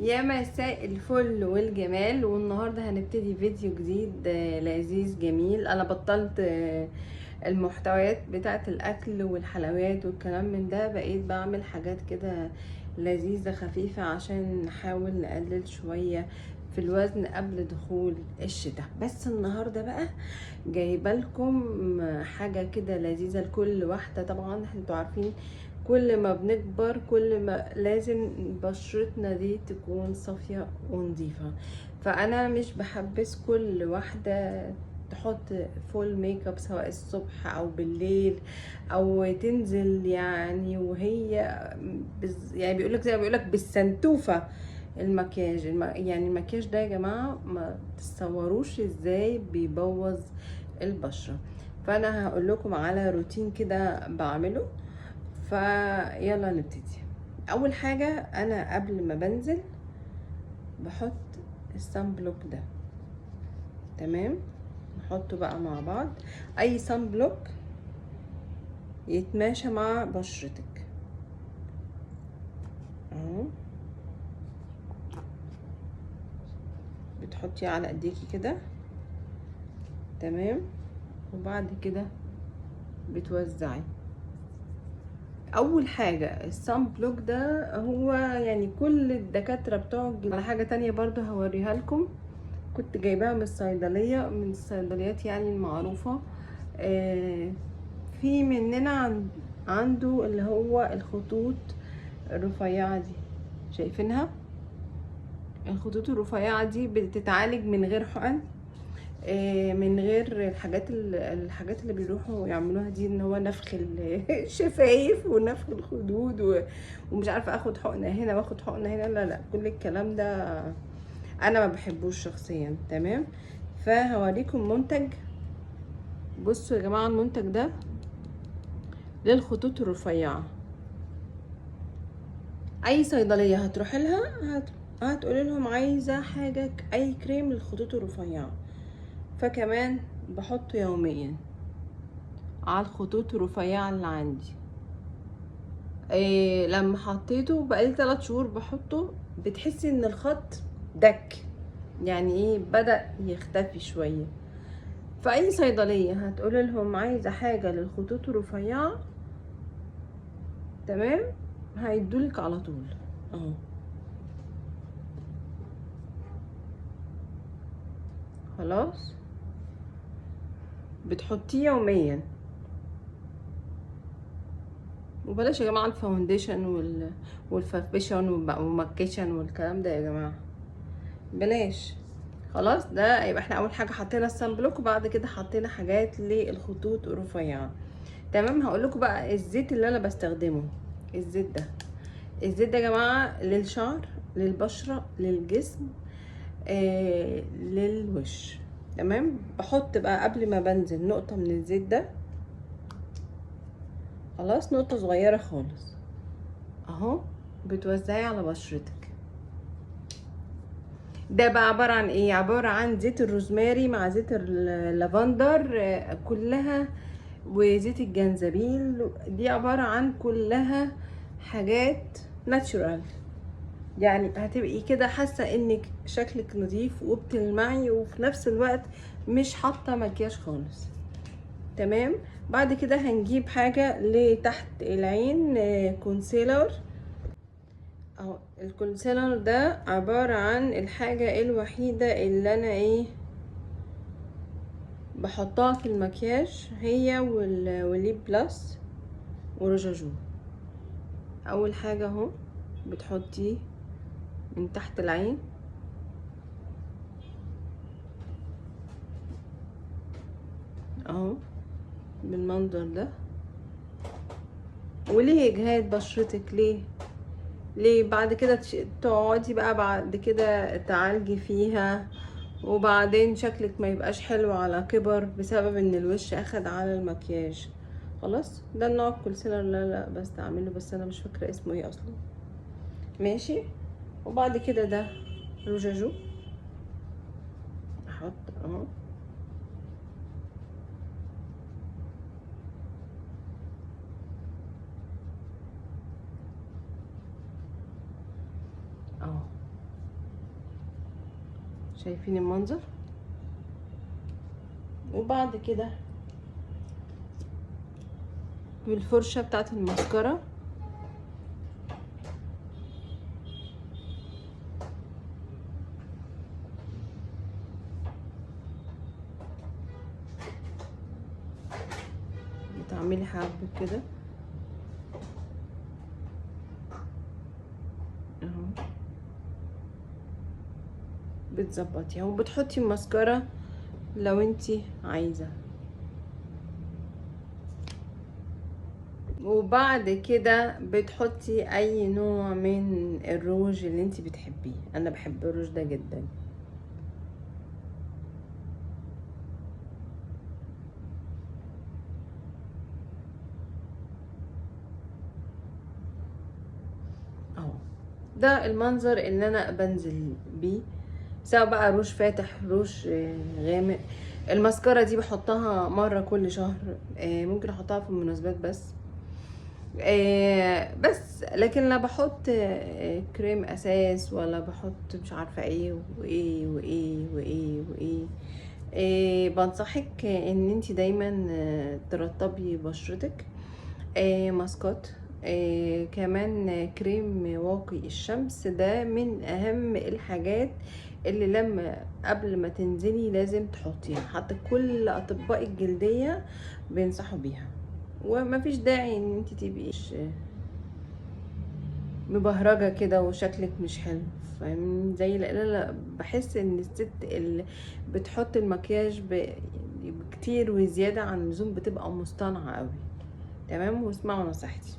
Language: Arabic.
يا مساء الفل والجمال، والنهارده هنبتدي فيديو جديد لذيذ جميل. انا بطلت المحتويات بتاعه الاكل والحلويات والكلام من ده، بقيت بعمل حاجات كده لذيذه خفيفه عشان نحاول نقلل شويه في الوزن قبل دخول الشتاء. بس النهارده بقى جايبه لكم حاجه كده لذيذه لكل واحده. طبعا انتوا عارفين كل ما بنكبر كل ما لازم بشرتنا دي تكون صافية ونظيفة. فانا مش بحبس كل واحدة تحط فول ميك اب سواء الصبح او بالليل او تنزل يعني وهي يعني بيقولك زي ما بيقولك بالسنتوفة. المكياج يعني المكياج ده يا جماعة ما تتصوروش ازاي بيبوظ البشرة. فانا هقول لكم على روتين كده بعمله، فيلا نبتدي. اول حاجة انا قبل ما بنزل بحط الصن بلوك ده. تمام، نحطه بقى مع بعض. اي صن بلوك يتماشى مع بشرتك اهو. بتحطيه على ايديكي كده، تمام، وبعد كده بتوزعي. اول حاجة الصن بلوك ده هو يعني كل الدكاترة بتوع على حاجة تانية برضو هوريها لكم، كنت جايباها من الصيدلية، من الصيدليات يعني المعروفة. في مننا عنده اللي هو الخطوط الرفيعة دي، شايفينها؟ الخطوط الرفيعة دي بتتعالج من غير حقن، من غير الحاجات اللي بيروحوا يعملوها دي، ان هو نفخ الشفايف ونفخ الخدود ومش عارفه اخد حقنه هنا واخد حقنه هنا. لا لا، كل الكلام ده انا ما بحبوش شخصيا. تمام، فهوريكم منتج. بصوا يا جماعه، المنتج ده للخطوط الرفيعه. اي صيدليه هتروح لها هتقول لهم عايزه حاجه اي كريم للخطوط الرفيعه، فكمان بحطه يوميا على الخطوط الرفيعه اللي عندي. لما حطيته بقالي 3 شهور بحطه، بتحسي ان الخط دك، يعني ايه، بدأ يختفي شويه. في اي صيدليه هتقول لهم عايزه حاجه للخطوط الرفيعه، تمام، هيدولك على طول اهو. خلاص، بتحطيه يوميا. وبلاش يا جماعه الفاونديشن والفافيشن ومكيشن والكلام ده يا جماعه، بلاش. خلاص، ده يبقى احنا اول حاجه حطينا السان بلوك، وبعد كده حطينا حاجات للخطوط الرفيعه. تمام، هقول لكم بقى الزيت اللي انا بستخدمه. الزيت ده، الزيت ده يا جماعه للشعر، للبشره، للجسم، للوش. تمام، بحط بقى قبل ما بنزل نقطه من الزيت ده، خلاص، نقطه صغيره خالص اهو، بتوزعي على بشرتك. ده بقى عبارة عن ايه؟ عبارة عن زيت الروزماري مع زيت اللافندر كلها، وزيت الجنزبيل. دي عبارة عن كلها حاجات ناتشورال، يعني هتبقي كده حاسة انك شكلك نظيف وبتلمعي، وفي نفس الوقت مش حاطة مكياج خالص. تمام، بعد كده هنجيب حاجة لتحت العين، كونسيلر. اهو الكونسيلر ده عبارة عن الحاجة الوحيدة اللي انا بحطها في المكياج، هي والليب بلس ورجاجو. اول حاجة اهو بتحطيه من تحت العين اهو بالمنظر ده. وليه اجهاد بشرتك؟ ليه بعد كده تقعدي بقى بعد كده تعالجي فيها، وبعدين شكلك ما يبقاش حلو على كبر بسبب ان الوش اخد على المكياج. خلاص، ده النوع الكونسيلر لا بستعمله، بس انا مش فاكره اسمه ايه اصلا. ماشي، وبعد كده ده روجاجو، احط اهو اهو شايفين المنظر. وبعد كده بالفرشة بتاعت الماسكارا بتعملي حبة كده اهو، بتظبطيها وبتحطي الماسكارا لو انتي عايزة. وبعد كده بتحطي اي نوع من الروج اللي انتي بتحبيه. انا بحب الروج ده جدا. اهو ده المنظر اللي انا بنزل بيه، سواء بقى روج فاتح روج غامق. الماسكارا دي بحطها مرة كل شهر، ممكن احطها في المناسبات بس لكن لا بحط كريم اساس، ولا بحط مش عارفة ايه وايه وايه وايه وايه. بنصحك ان انتي دايما ترطبي بشرتك. ماسكات. كمان كريم واقي الشمس ده من اهم الحاجات اللي لما قبل ما تنزلي لازم تحطيها، حتى كل اطباء الجلدية بينصحوا بيها. ومفيش داعي ان انت تبقي مبهرجة كده وشكلك مش حلو، فاهمين؟ زي لا بحس ان الست اللي بتحط المكياج بكتير وزيادة عن اللزوم بتبقى مصطنعة قوي. تمام، واسمعوا نصيحتي.